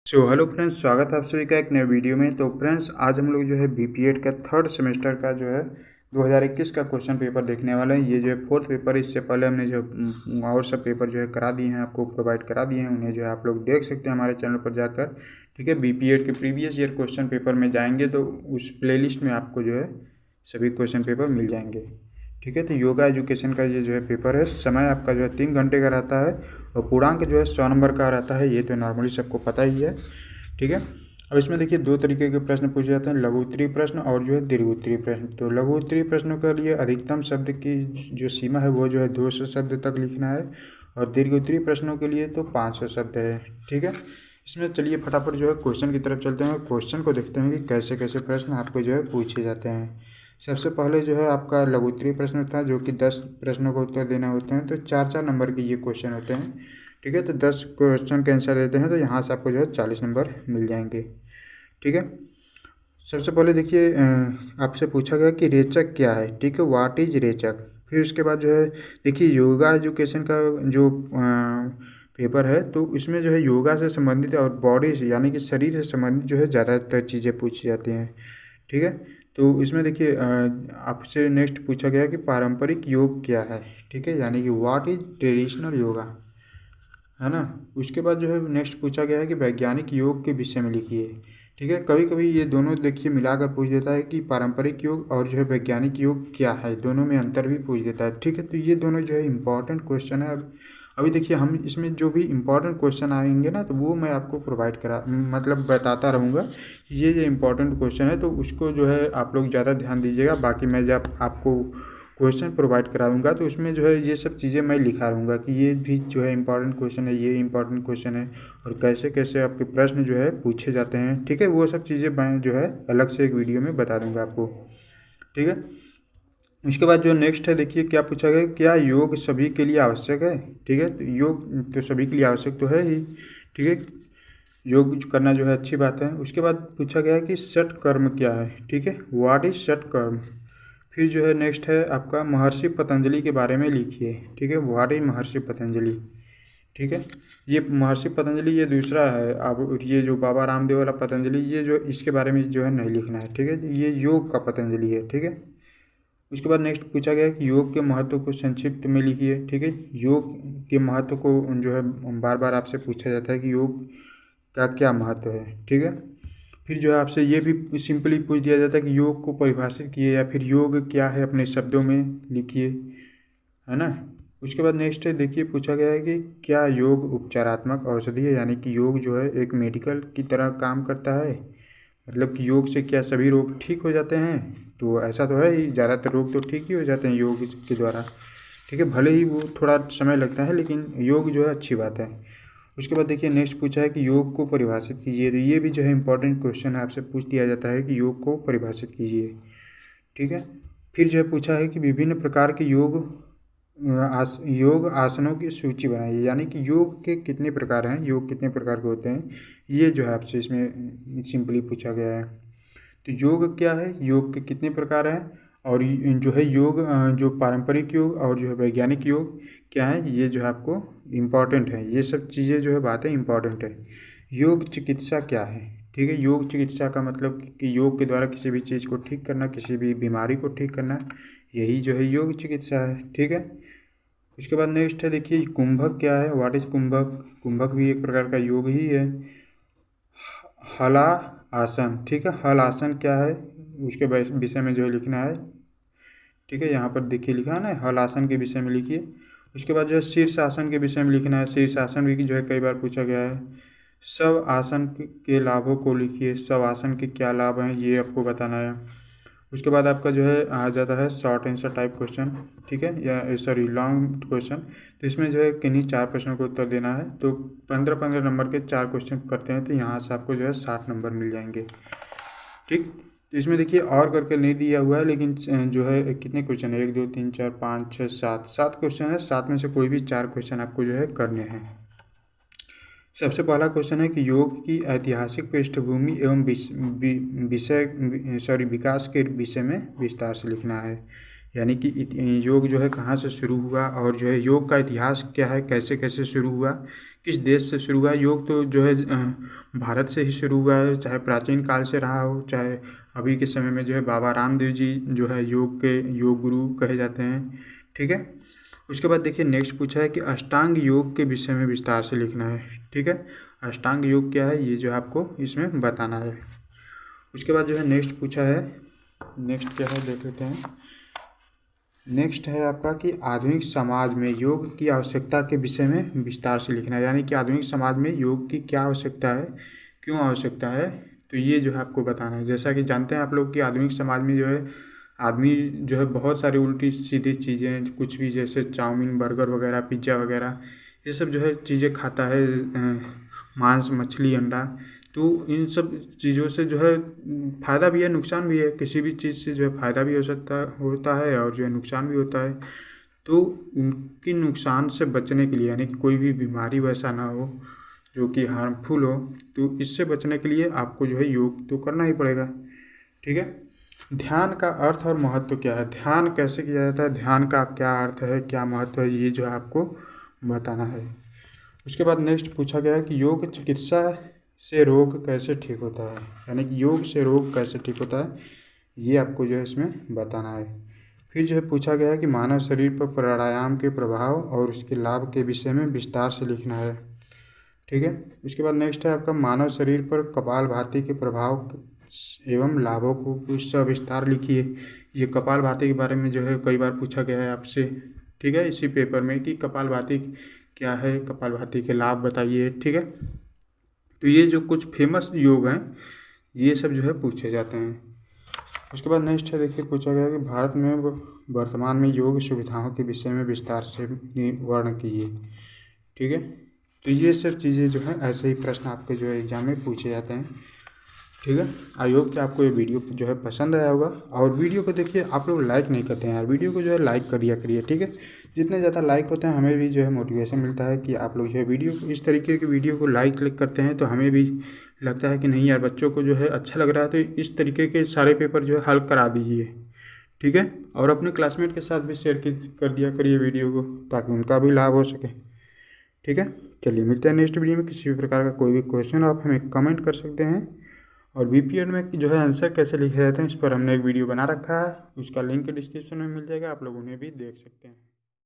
Hello friends, स्वागत है आप सभी का एक नए वीडियो में। तो फ्रेंड्स, आज हम लोग जो है बीपीएड का थर्ड सेमेस्टर का जो है 2021 का क्वेश्चन पेपर देखने वाले हैं। ये जो है फोर्थ पेपर, इससे पहले हमने जो और सब पेपर जो है करा दिए हैं, आपको प्रोवाइड करा दिए हैं। उन्हें जो है आप लोग देख सकते हैं हमारे चैनल पर जाकर। ठीक है, बीपीएड के प्रीवियस ईयर क्वेश्चन पेपर में जाएंगे तो उस प्लेलिस्ट में आपको जो है सभी क्वेश्चन पेपर मिल जाएंगे। ठीक है, तो योगा एजुकेशन का ये जो है पेपर है, समय आपका जो है 3 घंटे का रहता है और पूर्णांक जो है 100 नंबर का रहता है। ये तो नॉर्मली सबको पता ही है। ठीक है, अब इसमें देखिए दो तरीके के प्रश्न पूछे जाते हैं, लघु उत्तरीय प्रश्न और जो है दीर्घ उत्तरीय प्रश्न। तो लघु उत्तरीय प्रश्नों के लिए अधिकतम शब्द की जो सीमा है वो जो है 200 शब्द तक लिखना है और दीर्घ उत्तरीय प्रश्नों के लिए तो 500 शब्द है। ठीक है, इसमें चलिए फटाफट जो है क्वेश्चन की तरफ चलते हैं और क्वेश्चन को देखते हैं कि कैसे कैसे प्रश्न आपको जो है पूछे जाते हैं। सबसे पहले जो है आपका लघु उत्तरीय प्रश्न होता है, जो कि 10 प्रश्नों का उत्तर देना होते हैं। तो 4-4 नंबर के ये क्वेश्चन होते हैं। ठीक है, तो 10 क्वेश्चन के आंसर देते हैं तो यहाँ से आपको जो है 40 नंबर मिल जाएंगे। ठीक है, सबसे पहले देखिए आपसे पूछा गया कि रेचक क्या है। ठीक है, व्हाट इज रेचक। फिर उसके बाद जो है देखिए योगा एजुकेशन का जो पेपर है, तो इसमें जो है योगा से संबंधित और बॉडी से यानी कि शरीर से संबंधित जो है ज़्यादातर चीज़ें पूछी जाती हैं। ठीक है, तो इसमें देखिए आपसे नेक्स्ट पूछा गया कि पारंपरिक योग क्या है। ठीक है, यानी कि व्हाट इज ट्रेडिशनल योगा, है ना। उसके बाद जो है नेक्स्ट पूछा गया है कि वैज्ञानिक योग के विषय में लिखिए। ठीक है, कभी कभी ये दोनों देखिए मिलाकर पूछ देता है कि पारंपरिक योग और जो है वैज्ञानिक योग क्या है, दोनों में अंतर भी पूछ देता है। ठीक है, तो ये दोनों जो है इम्पॉर्टेंट क्वेश्चन है। अभी देखिए हम इसमें जो भी इम्पोर्टेंट क्वेश्चन आएंगे ना, तो वो मैं आपको प्रोवाइड करा मतलब बताता रहूँगा। ये जो इम्पोर्टेंट क्वेश्चन है तो उसको जो है आप लोग ज़्यादा ध्यान दीजिएगा। बाकी मैं जब आपको क्वेश्चन प्रोवाइड करा दूँगा तो उसमें जो है ये सब चीज़ें मैं लिखा रहूँगा कि ये भी जो है इम्पोर्टेंट क्वेश्चन है, ये इम्पोर्टेंट क्वेश्चन है और कैसे कैसे आपके प्रश्न जो है पूछे जाते हैं। ठीक है, वो सब चीज़ें मैं जो है अलग से एक वीडियो में बता दूँगा आपको। ठीक है, उसके बाद जो नेक्स्ट है देखिए क्या पूछा गया, क्या योग सभी के लिए आवश्यक है। ठीक है, तो योग तो सभी के लिए आवश्यक तो है ही। ठीक है, योग करना जो है अच्छी बात है। उसके बाद पूछा गया कि षट कर्म क्या है। ठीक है, व्हाट इज षट कर्म। फिर जो है नेक्स्ट है आपका महर्षि पतंजलि के बारे में लिखिए। ठीक है, व्हाट इज महर्षि पतंजलि। ठीक है, ये महर्षि पतंजलि ये दूसरा है। अब ये जो बाबा रामदेव वाला पतंजलि, ये जो इसके बारे में जो है नहीं लिखना है। ठीक है, ये योग का पतंजलि है। ठीक है, उसके बाद नेक्स्ट पूछा गया कि योग के महत्व को संक्षिप्त में लिखिए। ठीक है, योग के महत्व को जो है बार बार आपसे पूछा जाता है कि योग का क्या महत्व है। ठीक है, फिर जो है आपसे ये भी सिंपली पूछ दिया जाता है कि योग को परिभाषित किए या फिर योग क्या है अपने शब्दों में लिखिए, है ना। उसके बाद नेक्स्ट है देखिए पूछा गया है कि क्या योग उपचारात्मक औषधि है, यानी कि योग जो है एक मेडिकल की तरह काम करता है। मतलब कि योग से क्या सभी रोग ठीक हो जाते हैं। तो ऐसा तो है ही, ज़्यादातर रोग तो ठीक ही हो जाते हैं योग के द्वारा। ठीक है, भले ही वो थोड़ा समय लगता है लेकिन योग जो है अच्छी बात है। उसके बाद देखिए नेक्स्ट पूछा है कि योग को परिभाषित कीजिए। तो ये भी जो है इंपॉर्टेंट क्वेश्चन है, आपसे पूछ दिया जाता है कि योग को परिभाषित कीजिए। ठीक है, फिर जो है पूछा है कि विभिन्न प्रकार के योग आसनों की सूची बनाइए, यानी कि योग के कितने प्रकार हैं, योग कितने प्रकार के होते हैं, ये जो है आपसे इसमें सिंपली पूछा गया है। तो योग क्या है, योग के कितने प्रकार हैं और जो है योग जो पारंपरिक योग और जो है वैज्ञानिक योग क्या है, ये जो है आपको इम्पॉर्टेंट है। ये सब चीज़ें जो है बातें इम्पॉर्टेंट है। योग चिकित्सा क्या है। ठीक है, योग चिकित्सा का मतलब कि योग के द्वारा किसी भी चीज़ को ठीक करना, किसी भी बीमारी को ठीक करना, यही जो है योग चिकित्सा है। ठीक है, उसके बाद नेक्स्ट है देखिए कुंभक क्या है, व्हाट इज कुंभक। कुंभक भी एक प्रकार का योग ही है। हला आसन। ठीक है, हल आसन क्या है उसके विषय में जो है लिखना है। ठीक है, यहाँ पर देखिए लिखा है ना, हल आसन के विषय में लिखिए। उसके बाद जो है शीर्षासन के विषय में लिखना है। शीर्षासन भी जो है कई बार पूछा गया है। सब आसन के लाभों को लिखिए, सब आसन के क्या लाभ हैं ये आपको बताना है। उसके बाद आपका जो है आ जाता है शॉर्ट आंसर टाइप क्वेश्चन। ठीक है, या सॉरी लॉन्ग क्वेश्चन। तो इसमें जो है किन्हीं 4 प्रश्नों को उत्तर देना है। तो 15-15 नंबर के 4 क्वेश्चन करते हैं तो यहाँ से आपको जो है 60 नंबर मिल जाएंगे। ठीक, तो इसमें देखिए और करके नहीं दिया हुआ है, लेकिन जो है कितने क्वेश्चन है, 1 2 3 4 5 6 7 क्वेश्चन है। 7 में से कोई भी 4 क्वेश्चन आपको जो है करने हैं। सबसे पहला क्वेश्चन है कि योग की ऐतिहासिक पृष्ठभूमि एवं विकास के विषय में विस्तार से लिखना है। यानी कि योग जो है कहाँ से शुरू हुआ और जो है योग का इतिहास क्या है, कैसे कैसे शुरू हुआ, किस देश से शुरू हुआ है। योग तो जो है भारत से ही शुरू हुआ है, चाहे प्राचीन काल से रहा हो, चाहे अभी के समय में जो है बाबा रामदेव जी जो है योग के योग गुरु कहे जाते हैं। ठीक है, उसके बाद देखिए नेक्स्ट पूछा है कि अष्टांग योग के विषय में विस्तार से लिखना है। ठीक है, अष्टांग योग क्या है ये जो आपको इसमें बताना है। उसके बाद जो है नेक्स्ट पूछा है, नेक्स्ट क्या है देख लेते हैं। नेक्स्ट है आपका कि आधुनिक समाज में योग की आवश्यकता के विषय में विस्तार से लिखना है, यानी कि आधुनिक समाज में योग की क्या आवश्यकता है, क्यों आवश्यकता है, तो ये जो है आपको बताना है। जैसा कि जानते हैं आप लोग कि आधुनिक समाज में जो है आदमी जो है बहुत सारी उल्टी सीधी चीज़ें, कुछ भी जैसे चाउमीन, बर्गर वगैरह, पिज्ज़ा वगैरह, ये सब जो है चीज़ें खाता है, मांस, मछली, अंडा। तो इन सब चीज़ों से जो है फ़ायदा भी है, नुकसान भी है। किसी भी चीज़ से जो है फ़ायदा भी होता है और जो है नुकसान भी होता है। तो उनकी नुकसान से बचने के लिए, यानी कि कोई भी बीमारी वैसा ना हो जो कि हार्मफुल हो, तो इससे बचने के लिए आपको जो है योग तो करना ही पड़ेगा। ठीक है, ध्यान का अर्थ और महत्व क्या है, ध्यान कैसे किया जाता है, ध्यान का क्या अर्थ है, क्या महत्व है, ये जो है आपको बताना है। उसके बाद नेक्स्ट पूछा गया है कि योग चिकित्सा से रोग कैसे ठीक होता है, यानी कि योग से रोग कैसे ठीक होता है, ये आपको जो है इसमें बताना है। फिर जो है पूछा गया है कि मानव शरीर पर प्राणायाम के प्रभाव और उसके लाभ के विषय में विस्तार से लिखना है। ठीक है, उसके बाद नेक्स्ट है आपका मानव शरीर पर कपालभाति के प्रभाव एवं लाभों को सविस्तार लिखिए। ये कपालभाति के बारे में जो है कई बार पूछा गया है आपसे। ठीक है, इसी पेपर में कि कपालभाति क्या है, कपालभाति के लाभ बताइए। ठीक है, तो ये जो कुछ फेमस योग हैं ये सब जो है पूछे जाते हैं। उसके बाद नेक्स्ट है देखिए पूछा गया कि भारत में वर्तमान में योग सुविधाओं के विषय में विस्तार से वर्णन कीजिए। ठीक है, तो ये सब चीज़ें जो है ऐसे ही प्रश्न आपके जो है एग्जाम में पूछे जाते हैं। ठीक है, आई होप कि आपको ये वीडियो जो है पसंद आया होगा। और वीडियो को देखिए, आप लोग लाइक नहीं करते हैं यार, वीडियो को जो है लाइक कर दिया करिए। ठीक है, जितने ज़्यादा लाइक होते हैं हमें भी जो है मोटिवेशन मिलता है कि आप लोग जो है वीडियो इस तरीके की वीडियो को लाइक क्लिक करते हैं, तो हमें भी लगता है कि नहीं यार बच्चों को जो है अच्छा लग रहा है, तो इस तरीके के सारे पेपर जो है हल करा दीजिए। ठीक है, और अपने क्लासमेट के साथ भी शेयर कर दिया करिए वीडियो को, ताकि उनका भी लाभ हो सके। ठीक है, चलिए मिलते हैं नेक्स्ट वीडियो में। किसी भी प्रकार का कोई भी क्वेश्चन आप हमें कमेंट कर सकते हैं। और बीपीएड में जो है आंसर कैसे लिखे जाते हैं इस पर हमने एक वीडियो बना रखा है, उसका लिंक डिस्क्रिप्शन में मिल जाएगा, आप लोग उन्हें भी देख सकते हैं।